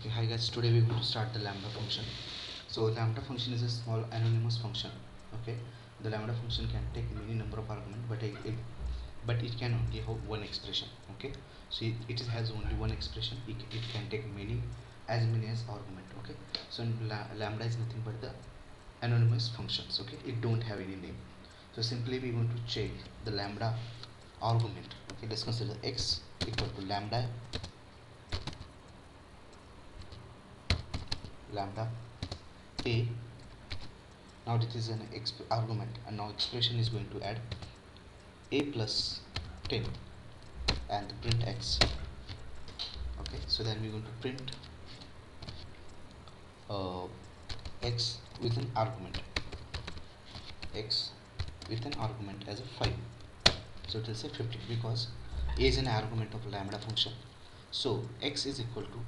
Okay, hi guys, today we're going to start the lambda function. So lambda function is a small anonymous function. Okay, the lambda function can take many number of arguments, but it can only have one expression. Okay, so it has only one expression. It can take as many as argument. Okay, so lambda is nothing but the anonymous functions. Okay, it don't have any name. So simply we're going to check the lambda argument. Okay, let's consider x equal to lambda a. Now this is an argument, and now expression is going to add a plus 10 and print x. Okay, so then we're going to print x with an argument, x with an argument as a 5. So it will say 50 because a is an argument of lambda function. So x is equal to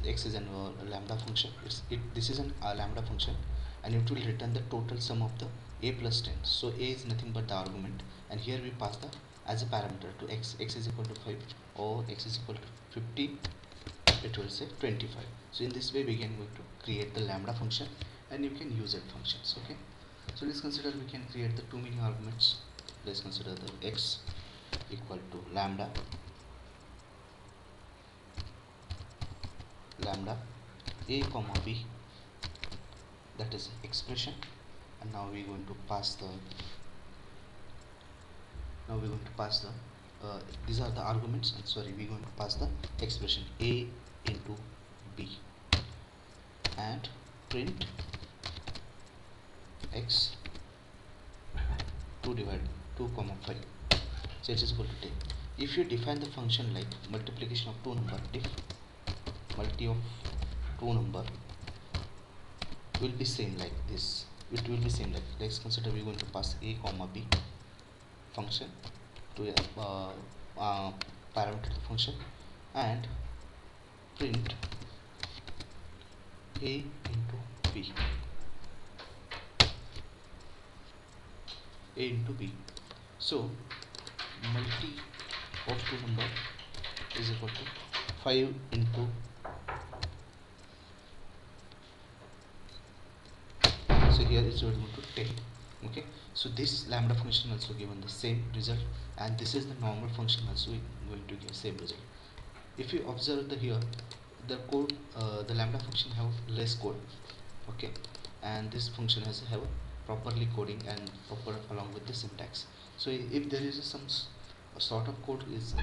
x is an lambda function. This is an lambda function, and it will return the total sum of the a plus 10. So a is nothing but the argument, and here we pass the as a parameter to x. X is equal to 5 or x is equal to 50. It will say 25. So in this way we can going to create the lambda function, and you can use it functions. Okay, so let's consider we can create the two many arguments. Let's consider the x equal to lambda a comma b, that is expression. And now we're going to pass the these are the arguments, and sorry, we're going to pass the expression a into b and print x 2 divided 2 comma 5. So it is equal to 10. If you define the function like multiplication of two number, multi of two number will be same like this. It will be same like, let's consider we're going to pass a comma b function to a parameter function and print a into b, So multi of two number is equal to 5 into, so here it's equal to 10. Okay, so this lambda function also given the same result, and this is the normal function also going to give same result. If you observe the here the code, the lambda function have less code. Okay, and this function has have a properly coding and proper along with the syntax. So if there is some sort of code is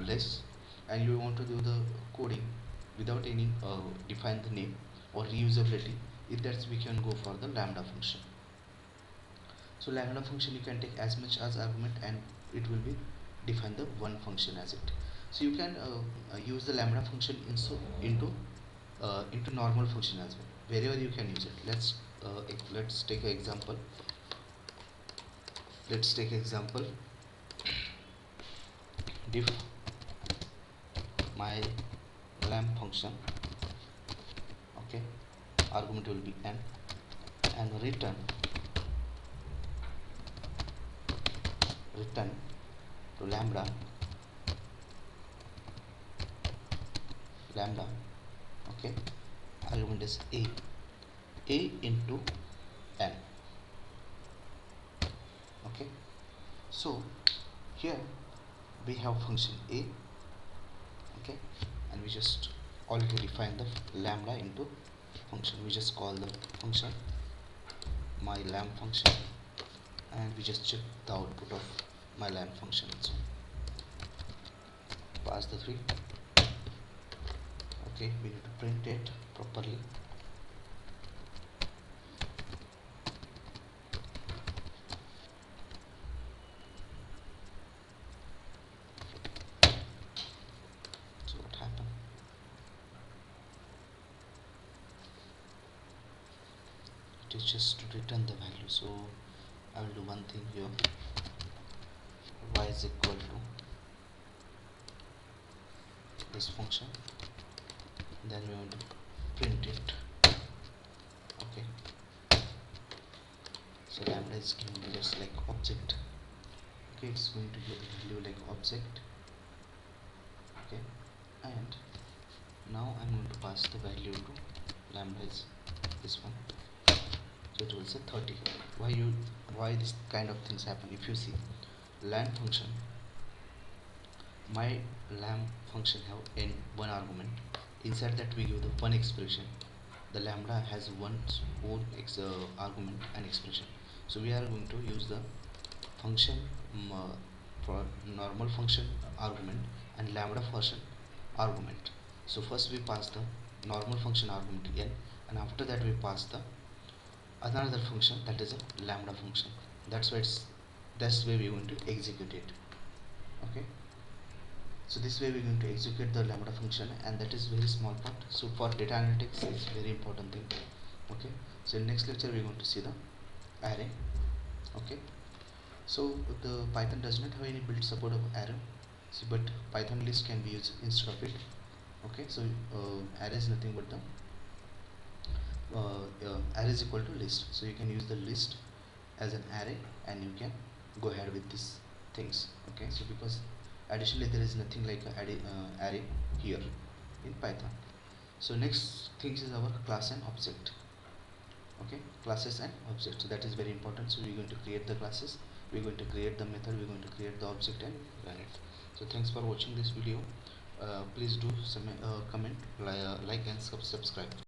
less, and you want to do the coding without any define the name or reusability, if that's we can go for the lambda function. So lambda function you can take as much as argument, and it will be define the one function as it. So you can use the lambda function into normal function as well, wherever you can use it. Let's take an example. Diff my lamp function. Okay, argument will be n, and return to lambda. Okay, argument is a into n. Okay, so here we have function a. Okay, and we just already define the lambda into function. We just call the function my lamp function, and we just check the output of my lamp function. So pass the 3. Okay, we need to print it properly. So what happened? It is just to return the value. So I will do one thing here. Y is equal to this function, then we want to print it. Okay, so lambda is given just like object. Okay, it's going to give value like object. Okay, and Now I'm going to pass the value to lambda is this one, so it will say 30. Why this kind of things happen? If you see lamp function, my lamp function have n one argument. Inside that we give the one expression. The lambda has one own argument and expression. So we are going to use the function for normal function argument and lambda function argument. So first we pass the normal function argument n, and after that we pass the another function, that is a lambda function. That's why we're going to execute it. Okay, so this way we're going to execute the lambda function, and that is very small part. So for data analytics it's very important thing. Okay, so in next lecture we're going to see the array. Okay, so the Python does not have any built support of array, so, but Python list can be used instead of it. Okay, so array is nothing but the array is equal to list, so you can use the list as an array and you can go ahead with these things. Okay, so because additionally there is nothing like array here in Python. So next things is our class and object. Okay, classes and object, so that is very important. So we're going to create the classes, we're going to create the method, we're going to create the object and run it. So thanks for watching this video. Please do comment, like and subscribe.